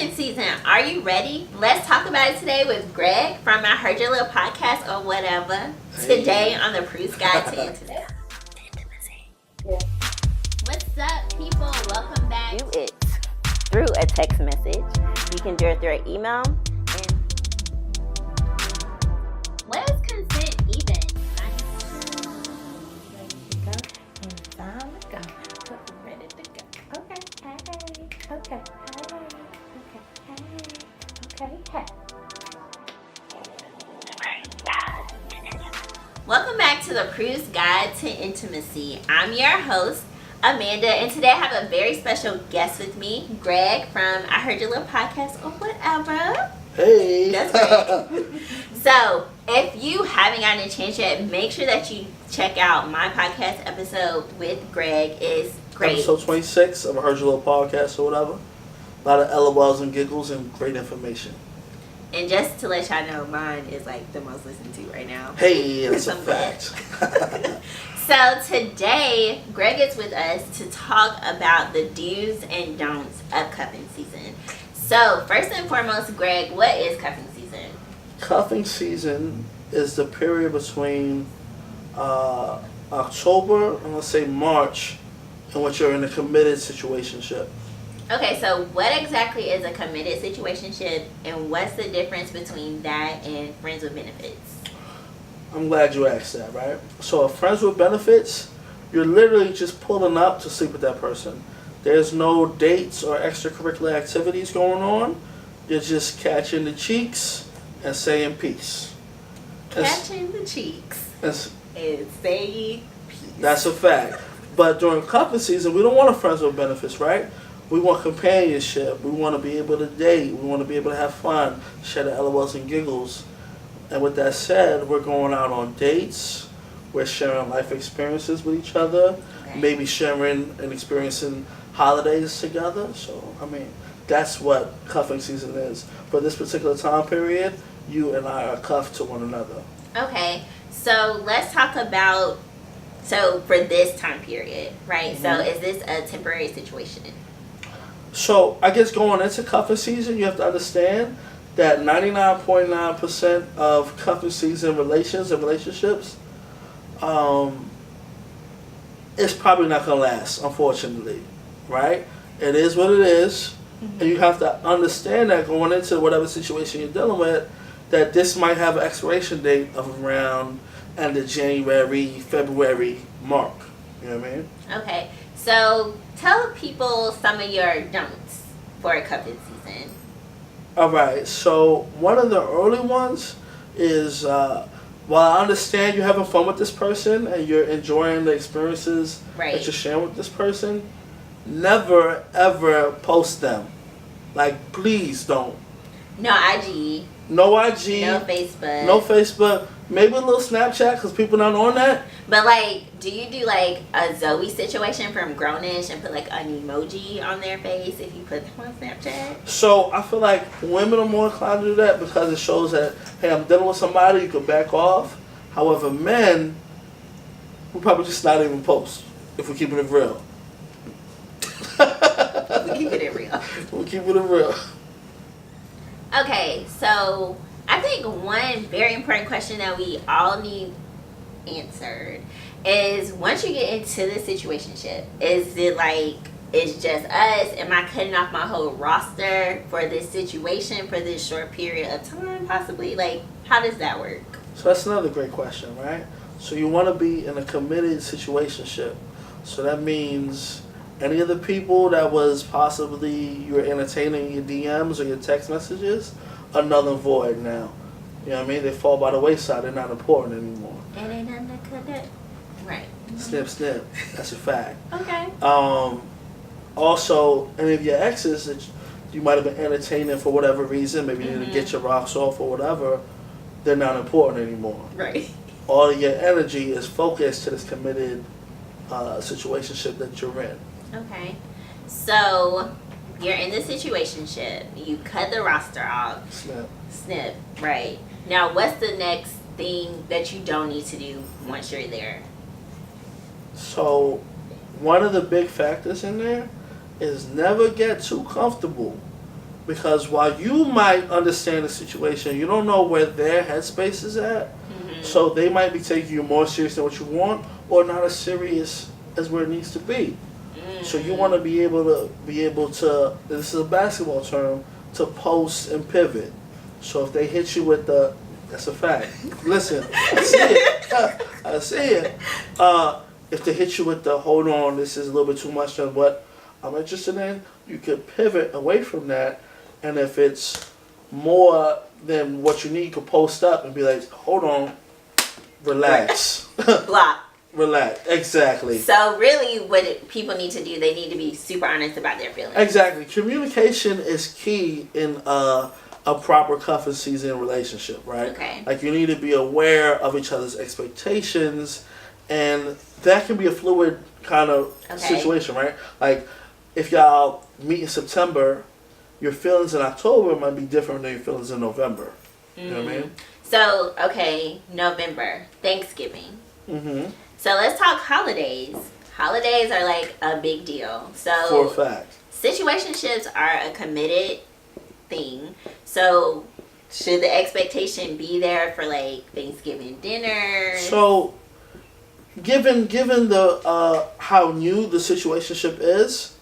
cuffing season. Are you ready? Let's talk about it today with Greg from I Heard Your Little Podcast or whatever. Hey. Today on the Prue's Guide to Intimacy. Yeah. What's up, people? Welcome back. Do it through a text message. You can do it through an email. And what is consent even? Ready to go. Okay. Hey. Okay. Hey. Welcome back to the Prue's Guide to Intimacy. I'm your host, Amanda, and today I have a very special guest with me, Greg from I Heard Your Little Podcast or whatever. Hey. That's right. So, if you haven't gotten a chance yet, make sure that you check out my podcast episode with Greg. It's great. Episode 26 of I Heard Your Little Podcast or whatever. A lot of LOLs and giggles and great information. And just to let y'all know, mine is like the most listened to right now. Hey, that's a I'm glad. fact. So today, Greg is with us to talk about the do's and don'ts of cuffing season. So first and foremost, Greg, what is cuffing season? Cuffing season is the period between October and let's say March in which you're in a committed situationship. Okay, so what exactly is a committed situationship, and what's the difference between that and friends with benefits? I'm glad you asked that, right? So, friends with benefits, you're literally just pulling up to sleep with that person. There's no dates or extracurricular activities going on. You're just catching the cheeks and saying peace. Catching the cheeks and saying peace. That's a fact. But during cuffing season, we don't want a friends with benefits, right? We want companionship. We want to be able to date. We want to be able to have fun, share the LOLs and giggles. And with that said, we're going out on dates. We're sharing life experiences with each other. Okay. Maybe sharing and experiencing holidays together. So, I mean, that's what cuffing season is. For this particular time period, you and I are cuffed to one another. Okay, so let's talk about, so for this time period, right? Mm-hmm. So is this a temporary situation? So, I guess going into cuffing season, you have to understand that 99.9% of cuffing season relations and relationships, it's probably not going to last, unfortunately, right? It is what it is, and you have to understand that going into whatever situation you're dealing with, that this might have an expiration date of around end of January, February mark. You know what I mean? Okay, so tell people some of your don'ts for a cuffing season. All right, so one of the early ones is, while I understand you're having fun with this person and you're enjoying the experiences Right. that you're sharing with this person, never ever post them. Like, please don't. No IG, No IG, no Facebook. no Facebook, maybe a little Snapchat because people not on that. But like, do you do like a Zoe situation from Grownish and put like an emoji on their face if you put them on Snapchat? So I feel like women are more inclined to do that because it shows that, hey, I'm dealing with somebody, you can back off. However, men, we probably just not even post if we're keeping it real. We keep it real. We're keeping it real. Okay, so I think one very important question that we all need answered is, once you get into the situationship, is it like it's just us? Am I cutting off my whole roster for this situation for this short period of time, possibly? Like, how does that work? So that's another great question, right? So you want to be in a committed situationship. So that means any of the people that was possibly you were entertaining your DMs or your text messages are null and void now. You know what I mean? They fall by the wayside. They're not important anymore. And ain't nothing that could do. Right. Snip, snip. That's a fact. Okay. Also, any of your exes that you might have been entertaining for whatever reason, maybe you need to get your rocks off or whatever, they're not important anymore. Right. All of your energy is focused to this committed situationship that you're in. Okay. So you're in the situationship. You cut the roster off. Snip. Right. Now, what's the next thing that you don't need to do once you're there? So, one of the big factors in there is never get too comfortable because while you might understand the situation, you don't know where their headspace is at. So they might be taking you more serious than what you want, or not as serious as where it needs to be. So you want to be able to. This is a basketball term, to post and pivot. So if they hit you with the, that's a fact. Listen, I see it. I see it. If they hit you with the, hold on, this is a little bit too much than what I'm interested in, you could pivot away from that. And if it's more than what you need, you could post up and be like, hold on, relax. Block. Relax. Exactly. So really what people need to do, they need to be super honest about their feelings. Exactly. Communication is key in a proper cuffing season relationship, right? Okay. Like, you need to be aware of each other's expectations, and that can be a fluid kind of situation, right? Like, if y'all meet in September, your feelings in October might be different than your feelings in November. You know what I mean? So, okay, November, Thanksgiving. Mm-hmm. So let's talk holidays. Holidays are like a big deal. So For a fact. Situationships are a committed thing. So should the expectation be there for like Thanksgiving dinner? So, given the how new the situationship is,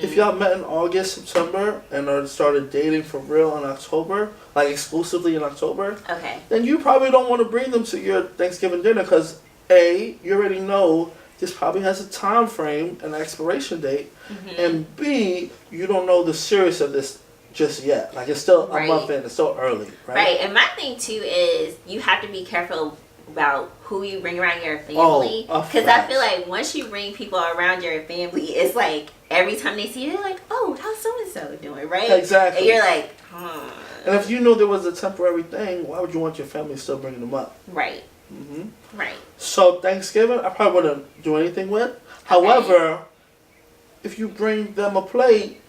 if y'all met in August, September, and are started dating for real in October, like exclusively in October, okay, then you probably don't want to bring them to your Thanksgiving dinner because A, you already know this probably has a time frame, an expiration date, and B, you don't know the seriousness of this just yet. Like, it's still a month in, it's still early, right? Right, and my thing too is you have to be careful about who you bring around your family, because I feel like once you bring people around your family, it's like every time they see you, they're like, oh, how's so and so doing, right? Exactly. And you're like, And if you know there was a temporary thing, why would you want your family still bringing them up? Right. Mm-hmm. Right. So Thanksgiving, I probably wouldn't do anything with. However, if you bring them a plate,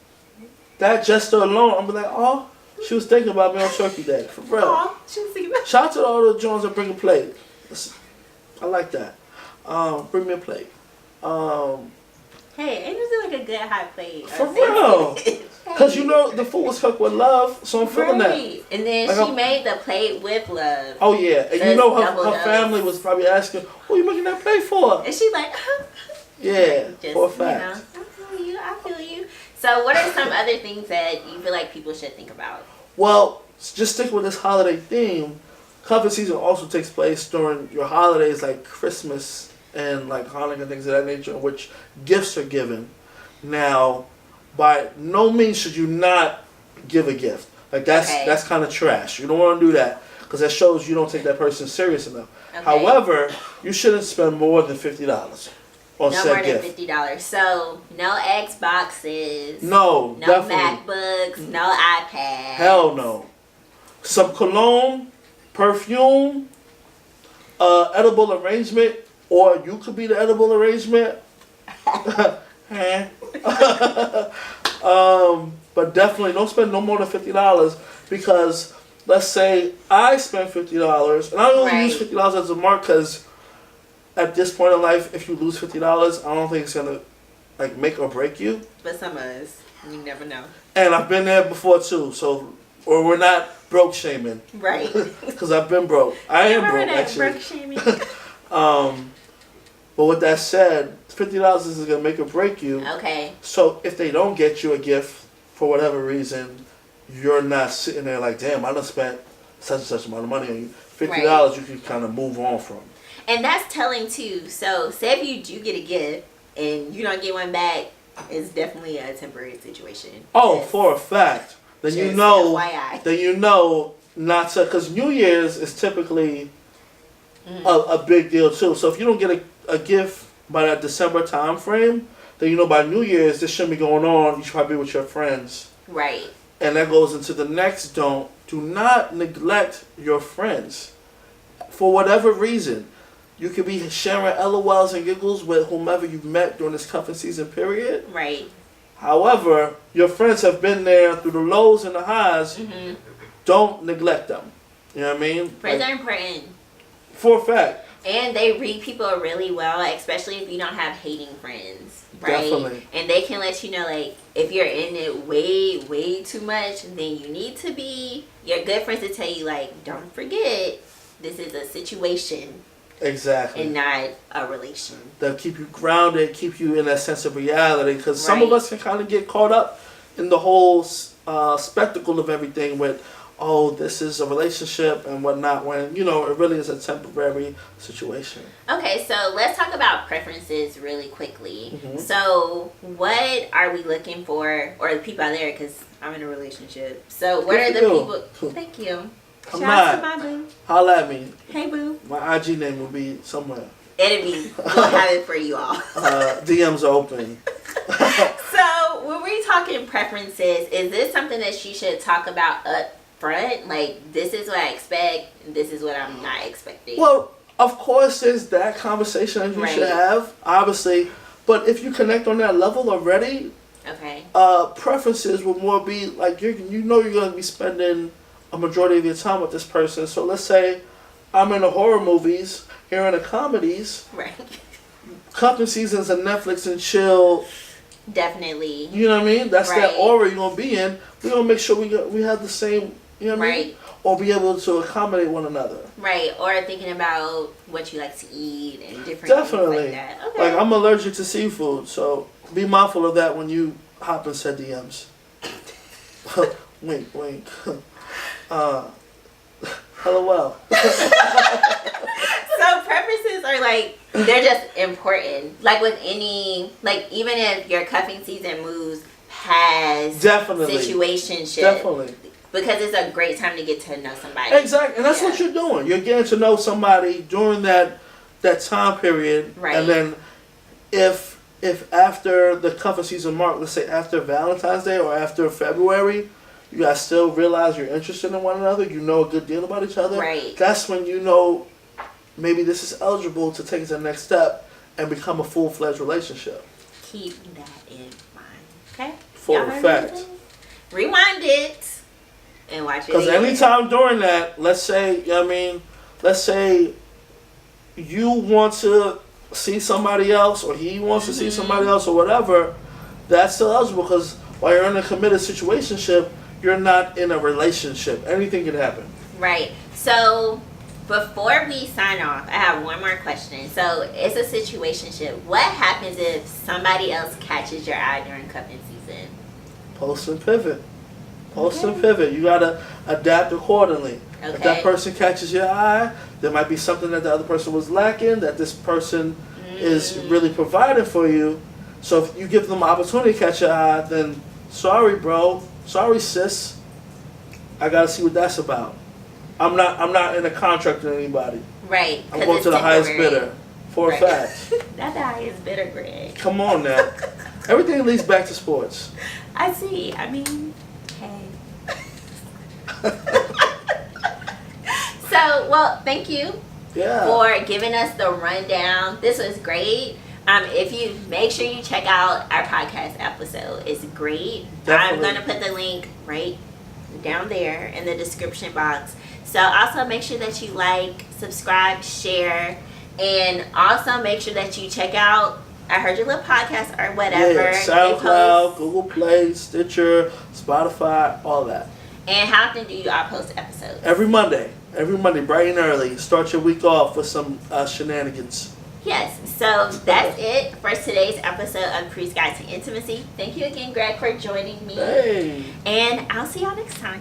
that gesture alone, I'm be like, oh, she was thinking about me on Turkey Day, for real. Oh, she was thinking about. Shout out to all the Jones that bring a plate. I like that. Bring me a plate. Hey, ain't this like a good hot plate? For real. Because you know the food was cooked with love, so I'm feeling that. And then like she made the plate with love. Oh yeah, and you know her family was probably asking, "Who you making that plate for?" And she's like, "Yeah, just, for a fact." You know, I feel you. So, what are some other things that you feel like people should think about? Well, just stick with this holiday theme. Cuffing season also takes place during your holidays like Christmas and like Hanukkah and things of that nature, in which gifts are given. Now, by no means should you not give a gift. Like that's kind of trash. You don't want to do that because that shows you don't take that person serious enough. Okay. However, you shouldn't spend more than $50 on said gift. No more than $50. So no Xboxes. No definitely. MacBooks. No iPads. Hell no. Some cologne, perfume, edible arrangement, or you could be the edible arrangement. But definitely don't spend no more than $50 because let's say I spend $50 and I only use $50 as a mark because at this point in life, if you lose $50, I don't think it's gonna like make or break you. But some of us, you never know. And I've been there before too, so or we're not broke shaming, right? Because I've been broke. I am broke actually. Broke shaming. But with that said, $50 is gonna make or break you. Okay. So if they don't get you a gift for whatever reason, you're not sitting there like, damn, I done spent such and such amount of money on you. $50 you can kind of move on from. And that's telling too. So say if you do get a gift and you don't get one back, it's definitely a temporary situation. Oh, for a fact. Then you know. FYI. Then you know not to, because New Year's is typically a big deal too. So if you don't get a gift by that December time frame, then you know by New Year's this shouldn't be going on. You should probably be with your friends. Right. And that goes into the next don't. Do not neglect your friends. For whatever reason. You could be sharing LOLs and giggles with whomever you've met during this cuffing season period. Right. However, your friends have been there through the lows and the highs. Don't neglect them. You know what I mean? Friends are important. For a fact. And they read people really well, especially if you don't have hating friends, right? Definitely. And they can let you know, like, if you're in it way too much, then you need to be, your good friends to tell you, like, don't forget, this is a situation. Exactly. And not a relation. They'll keep you grounded, keep you in that sense of reality. Because some of us can kind of get caught up in the whole spectacle of everything with, oh, this is a relationship and whatnot, when, you know, it really is a temporary situation. Okay, so let's talk about preferences really quickly. Mm-hmm. So what are we looking for, or the people out there, because I'm in a relationship. So what are the people... Thank you. Come Shout on. out to my boo. Holla at me. Hey, boo. My IG name will be somewhere. It'll be, we'll have it for you all. DMs are open. So when we're talking preferences, is this something that she should talk about up front? Like, this is what I expect, and this is what I'm not expecting. Well, of course, there's that conversation that you should have, obviously. But if you connect on that level already, okay. Preferences will more be like, you know you're going to be spending a majority of your time with this person. So let's say I'm in the horror movies, here in the comedies. Right. Couple seasons of Netflix and chill. Definitely. You know what I mean? That's that aura you're going to be in. We're going to make sure we have the same, you know what I mean? Or be able to accommodate one another. Right. Or thinking about what you like to eat and different Definitely. things like that. Okay. Like, I'm allergic to seafood, so be mindful of that when you hop and set DMs. Wink, wink. LOL. So preferences are like, they're just important. Like with any, like even if your cuffing season moves past situationship. Definitely. Because it's a great time to get to know somebody. Exactly. And that's what you're doing. You're getting to know somebody during that time period. Right. And then if after the cuffing season mark, let's say after Valentine's Day or after February, you guys still realize you're interested in one another, you know a good deal about each other. Right. That's when you know maybe this is eligible to take the next step and become a full-fledged relationship. Keep that in mind. Okay? For a fact. Rewind it and watch it. Because anytime during that, let's say you want to see somebody else or he wants to see somebody else or whatever, that's still eligible because while you're in a committed situationship, you're not in a relationship. Anything can happen. Right. So before we sign off, I have one more question. So it's a situationship. What happens if somebody else catches your eye during cuffing season? Post and pivot. And pivot. You gotta adapt accordingly. Okay. If that person catches your eye, there might be something that the other person was lacking that this person is really providing for you. So if you give them an opportunity to catch your eye, then sorry, bro. Sorry, sis. I gotta see what that's about. I'm not in a contract with anybody. Right. I'm going to the highest bidder for a fact. That guy is bitter, Greg. Come on now. Everything leads back to sports. I see. I mean, hey. So, well, thank you for giving us the rundown. This was great. If you make sure you check out our podcast episode, it's great. Definitely. I'm gonna put the link right down there in the description box. So also make sure that you like, subscribe, share, and also make sure that you check out I Heard Your Little Podcast or whatever. Yeah, SoundCloud, Google Play, Stitcher, Spotify, all that. And how often do you all post episodes? Every Monday, bright and early. Start your week off with some shenanigans. Yes, so that's it for today's episode of Priest Guide to Intimacy. Thank you again, Greg, for joining me. Hey. And I'll see y'all next time.